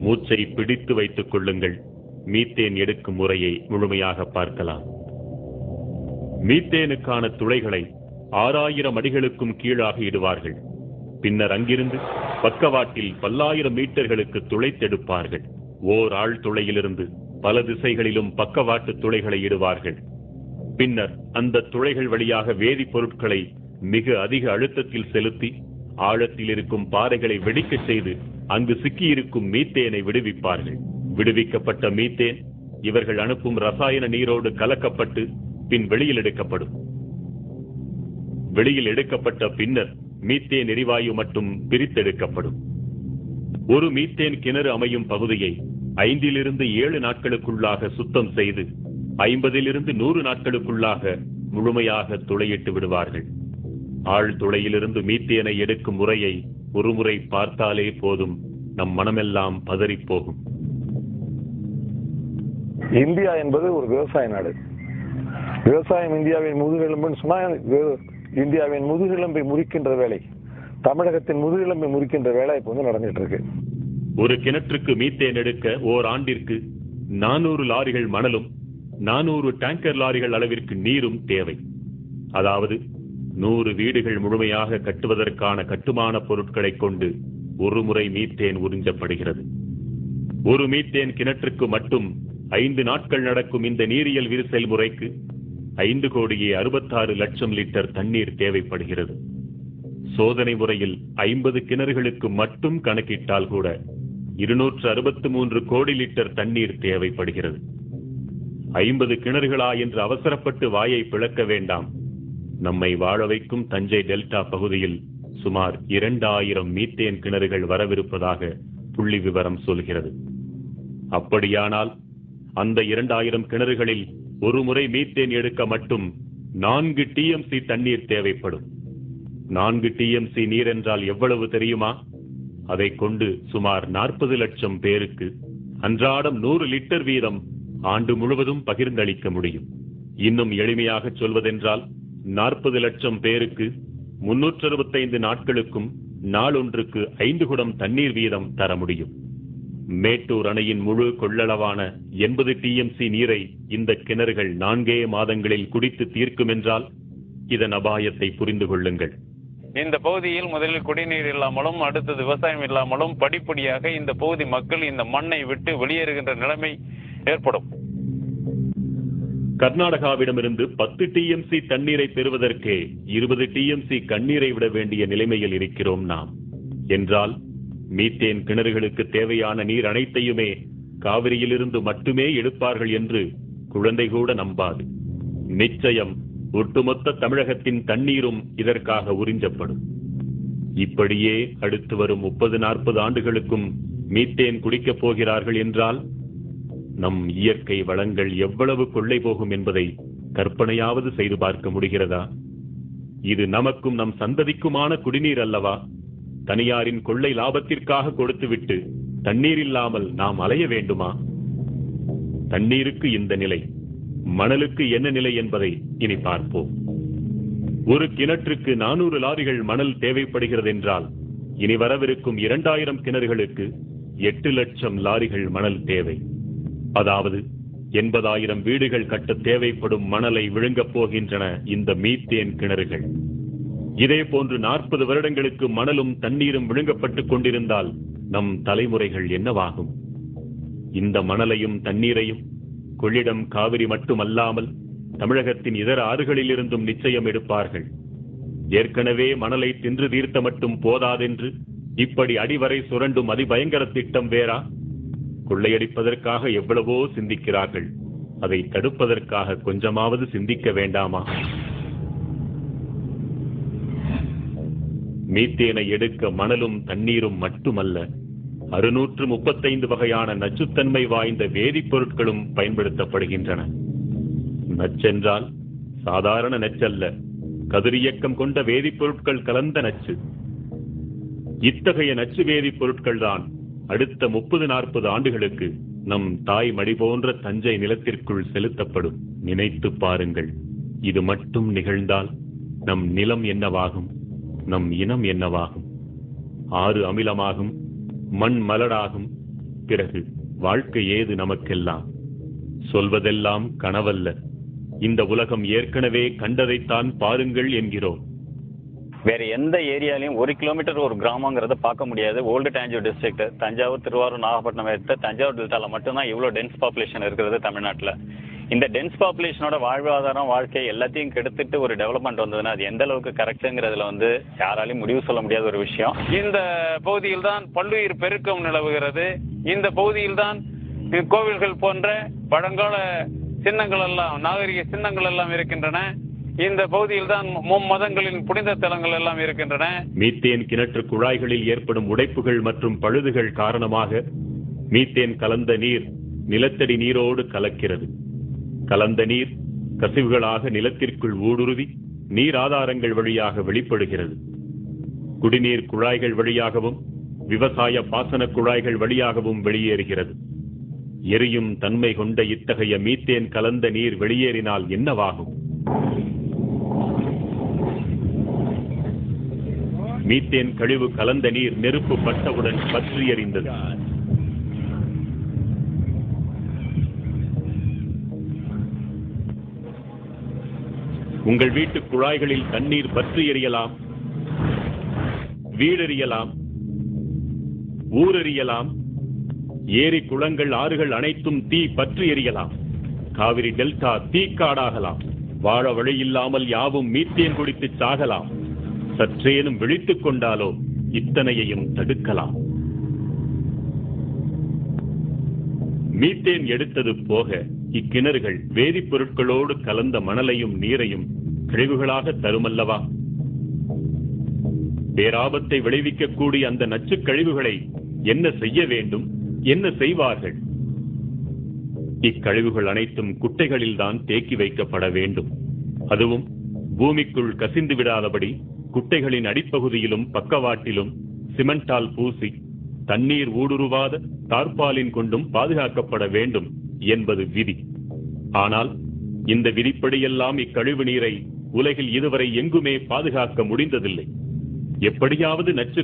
மூச்சை பிடித்து வைத்துக் கொள்ளுங்கள். மீத்தேன் எடுக்கும் முறையை முழுமையாக பார்க்கலாம். மீத்தேனுக்கான துளைகளை 6000 அடிகளுக்கும் கீழாக இடுவார்கள். பின்னர் அங்கிருந்து பக்கவாட்டில் பல்லாயிரம் மீட்டர்களுக்கு துளைத்தெடுப்பார்கள். ஓர் ஆழ் துளையிலிருந்து பல திசைகளிலும் பக்கவாட்டு துளைகளை இடுவார்கள். பின்னர் அந்த துளைகள் வழியாக வேதிப்பொருட்களை மிக அதிக அழுத்தத்தில் செலுத்தி ஆழத்தில் இருக்கும் பாறைகளை வெடிக்கச் செய்து அங்கு சிக்கியிருக்கும் மீத்தேனை விடுவிப்பார்கள். விடுவிக்கப்பட்ட மீத்தேன் இவர்கள் அனுப்பும் ரசாயன நீரோடு கலக்கப்பட்டு பின் வெளியில் எடுக்கப்படும். வெளியில் எடுக்கப்பட்ட பின்னர் மீத்தேன் எரிவாயு மட்டும் பிரித்தெடுக்கப்படும். ஒரு மீத்தேன் கிணறு அமையும் பகுதியை 5 to 7 நாட்களுக்குள்ளாக சுத்தம் செய்து 50 to 100 நாட்களுக்குள்ளாக முழுமையாக துளையிட்டு விடுவார்கள். ஆழ் துளையிலிருந்து மீத்தேனை எடுக்கும் முறையை ஒருமுறை பார்த்தாலே போதும், நம் மனமெல்லாம் பதறிப் போகும். இந்தியா என்பது ஒரு விவசாய நாடு. விவசாயம் இந்தியாவின் முதுகெலும்புன்னு சொன்னா இந்தியாவின் முதுகெலும்பை முறிக்கின்ற வேலை, தமிழகத்தின் முதுகெலும்பை முறிக்கின்ற வேலை இப்ப நடந்துட்டு இருக்கு. ஒரு கிணற்றுக்கு மீத்தேன் எடுக்க ஓர் ஆண்டிற்கு 400 லாரிகள் மணலும் 400 டேங்கர் லாரிகள் அளவிற்கு நீரும் தேவை. அதாவது 100 வீடுகள் முழுமையாக கட்டுவதற்கான கட்டுமான பொருட்களை கொண்டு ஒரு முறை மீத்தேன் உறிஞ்சப்படுகிறது. ஒரு மீத்தேன் கிணற்றுக்கு மட்டும் 5 நாட்கள் நடக்கும் இந்த நீரியல் விரிசல் முறைக்கு 5,66,00,000 லிட்டர் தண்ணீர் தேவைப்படுகிறது. சோதனை முறையில் 50 கிணறுகளுக்கு மட்டும் கணக்கிட்டால் கூட 263 கோடி லிட்டர் தண்ணீர் தேவைப்படுகிறது. 50 கிணறுகளா என்று அவசரப்பட்டு வாயை பிளக்க வேண்டாம். நம்மை வாழ வைக்கும் தஞ்சை டெல்டா பகுதியில் சுமார் 2000 மீத்தேன் கிணறுகள் வரவிருப்பதாக புள்ளி விவரம் சொல்கிறது. அப்படியானால் அந்த 2000 கிணறுகளில் ஒரு முறை மீத்தேன் எடுக்க மட்டும் 4 TMC தண்ணீர் தேவைப்படும். 4 TMC நீர் என்றால் எவ்வளவு தெரியுமா? அதை கொண்டு சுமார் 40 லட்சம் பேருக்கு அன்றாடம் 100 லிட்டர் வீதம் ஆண்டு முழுவதும் பகிர்ந்தளிக்க முடியும். இன்னும் எளிமையாக சொல்வதென்றால் 40 லட்சம் பேருக்கு 365 நாட்களுக்கும் நாளொன்றுக்கு 5 குடம் தண்ணீர் வீதம் தர முடியும். மேட்டூர் அணையின் முழு கொள்ளளவான 80 TMC நீரை இந்த கிணறுகள் 4 மாதங்களில் குடித்து தீர்க்கும் என்றால் இதன் அபாயத்தை புரிந்து கொள்ளுங்கள். இந்த பகுதியில் முதலில் குடிநீர் இல்லாமலும் அடுத்தது விவசாயம் இல்லாமலும் படிப்படியாக இந்த பகுதி மக்கள் இந்த மண்ணை விட்டு வெளியேறுகின்ற நிலைமை ஏற்படும். கர்நாடகாவிடமிருந்து 10 TMC தண்ணீரை பெறுவதற்கே 20 TMC கண்ணீரை விட வேண்டிய நிலைமையில் இருக்கிறோம் நாம். என்றால் மீத்தேன் கிணறுகளுக்கு தேவையான நீர் அனைத்தையுமே காவிரியிலிருந்து மட்டுமே எடுப்பார்கள் என்று குழந்தை கூட நம்பாது. நிச்சயம் ஒட்டுமொத்த தமிழகத்தின் தண்ணீரும் இதற்காக உறிஞ்சப்படும். இப்படியே அடுத்து வரும் 30-40 ஆண்டுகளுக்கும் மீத்தேன் குடிக்கப் போகிறார்கள் என்றால் நம் இயற்கை வளங்கள் எவ்வளவு கொள்ளை போகும் என்பதை கற்பனையாவது செய்து பார்க்க முடிகிறதா? இது நமக்கும் நம் சந்ததிக்குமான குடிநீர் அல்லவா? தனியாரின் கொள்ளை லாபத்திற்காக கொடுத்துவிட்டு தண்ணீர் இல்லாமல் நாம் அலைய வேண்டுமா? தண்ணீருக்கு இந்த நிலை, மணலுக்கு என்ன நிலை என்பதை இனி பார்ப்போம். ஒரு கிணற்றுக்கு 400 லாரிகள் மணல் தேவைப்படுகிறது என்றால் இனி வரவிருக்கும் 2000 கிணறுகளுக்கு 8 லட்சம் லாரிகள் மணல் தேவை. அதாவது 80,000 வீடுகள் கட்ட தேவைப்படும் மணலை விழுங்கப் போகின்றன இந்த மீத்தேன் கிணறுகள். இதே போன்று 40 வருடங்களுக்கு மணலும் தண்ணீரும் விழுங்கப்பட்டுக் கொண்டிருந்தால் நம் தலைமுறைகள் என்னவாகும்? இந்த மணலையும் தண்ணீரையும் கொள்ளிடம் காவிரி மட்டுமல்லாமல் தமிழகத்தின் இதர ஆறுகளில் இருந்தும் நிச்சயம் எடுப்பார்கள். ஏற்கனவே மணலை தின்று தீர்த்த மட்டும் போதாதென்று இப்படி அடிவரை சுரண்டும் அதிபயங்கர திட்டம் வேறா? கொள்ளையடிப்பதற்காக எவ்வளவோ சிந்திக்கிறார்கள், அதை தடுப்பதற்காக கொஞ்சமாவது சிந்திக்க வேண்டாமா? மீத்தேனை எடுக்க மணலும் தண்ணீரும் மட்டுமல்ல, 635 வகையான நச்சுத்தன்மை வாய்ந்த வேதிப்பொருட்களும் பயன்படுத்தப்படுகின்றன. நச்சென்றால் சாதாரண நச்சல்ல, கதிரியக்கம் கொண்ட வேதிப்பொருட்கள் கலந்த நச்சு. இத்தகைய நச்சு வேதிப்பொருட்கள் தான் அடுத்த 30-40 ஆண்டுகளுக்கு நம் தாய் மடி போன்ற தஞ்சை நிலத்திற்குள் செலுத்தப்படும். நினைத்து பாருங்கள், இது மட்டும் நிகழ்ந்தால் நம் நிலம் என்னவாகும்? நம் இனம் என்னவாகும்? ஆறு அமிலமாகும், மண் மலடாகும், பிறகு வாழ்க்கை ஏது நமக்கெல்லாம்? சொல்வதெல்லாம் கனவல்ல, இந்த உலகம் ஏற்கனவே கண்டதைத்தான் பாருங்கள் என்கிறோம். வேற எந்த ஏரியாலையும் 1 கிலோமீட்டர் ஒரு கிராமங்கிறத பார்க்க முடியாது. ஓல்டு தஞ்சாவூர் டிஸ்ட்ரிக்ட், தஞ்சாவூர், திருவாரூர், நாகப்பட்டினம் எடுத்த தஞ்சாவூர் டெல்டால மட்டும்தான் இவ்வளோ டென்ஸ் பாப்புலேஷன் இருக்கிறது தமிழ்நாட்டில். இந்த டென்ஸ் பாப்புலேஷனோட வாழ்வாதாரம், வாழ்க்கை எல்லாத்தையும் கெடுத்துட்டு ஒரு டெவலப்மெண்ட் வந்ததுன்னா அது எந்த அளவுக்கு கரெக்டுங்கிறதுல யாராலையும் முடிவு சொல்ல முடியாத ஒரு விஷயம். இந்த பகுதியில் தான் பல்லுயிர் பெருக்கம் நிலவுகிறது. இந்த பகுதியில் தான் கோவில்கள் போன்ற பழங்கால சின்னங்கள் எல்லாம், நாகரிக சின்னங்கள் எல்லாம் இருக்கின்றன. இந்த பகுதியில் தான் மும்மதங்களின் புனித தலங்கள் எல்லாம் இருக்கின்றன. மீத்தேன் கிணற்று குழாய்களில் ஏற்படும் உடைப்புகள் மற்றும் பழுதுகள் காரணமாக மீத்தேன் கலந்த நீர் நிலத்தடி நீரோடு கலக்கிறது. கலந்த நீர் கசிவுகளாக நிலத்திற்குள் ஊடுருவி நீர் ஆதாரங்கள் வழியாக வெளிப்படுகிறது. குடிநீர் குழாய்கள் வழியாகவும் விவசாய பாசன குழாய்கள் வழியாகவும் வெளியேறுகிறது. எரியும் தன்மை கொண்ட இத்தகைய மீத்தேன் கலந்த நீர் வெளியேறினால் என்னவாகும்? மீத்தேன் கழிவு கலந்த நீர் நெருப்பு பட்டவுடன் பற்றி எறிந்தது. உங்கள் வீட்டு குழாய்களில் தண்ணீர் பற்றி எறியலாம், வீடெறியலாம், ஊரெறியலாம், ஏரி குளங்கள் ஆறுகள் அனைத்தும் தீ பற்றி எறியலாம். காவிரி டெல்டா தீக்காடாகலாம். வாழ வழியில்லாமல் யாவும் மீத்தேன் குடித்து சாகலாம். சற்றேனும் விழித்துக் கொண்டாலோ இத்தனையையும் தடுக்கலாம். மீத்தேன் எடுத்தது போக இக்கிணறுகள் வேதிப்பொருட்களோடு கலந்த மணலையும் நீரையும் கழிவுகளாக தருமல்லவா? பேராபத்தை விளைவிக்கக்கூடிய அந்த நச்சு கழிவுகளை என்ன செய்ய வேண்டும், என்ன செய்வார்கள்? இக்கழிவுகள் அனைத்தும் குட்டைகளில் தான் தேக்கி வைக்கப்பட வேண்டும். அதுவும் பூமிக்குள் கசிந்து விடாதபடி குட்டைகளின் அடிப்பகுதியிலும் பக்கவாட்டிலும் சிமெண்டால் பூசி தண்ணீர் ஊடுருவாத தார்பாலின் கொண்டும் பாதுகாக்கப்பட வேண்டும் என்பது விதி. ஆனால் இந்த விதிப்படியெல்லாம் இக்கழிவு நீரை உலகில் இதுவரை எங்குமே பாதுகாக்க முடிந்ததில்லை. எப்படியாவது நச்சு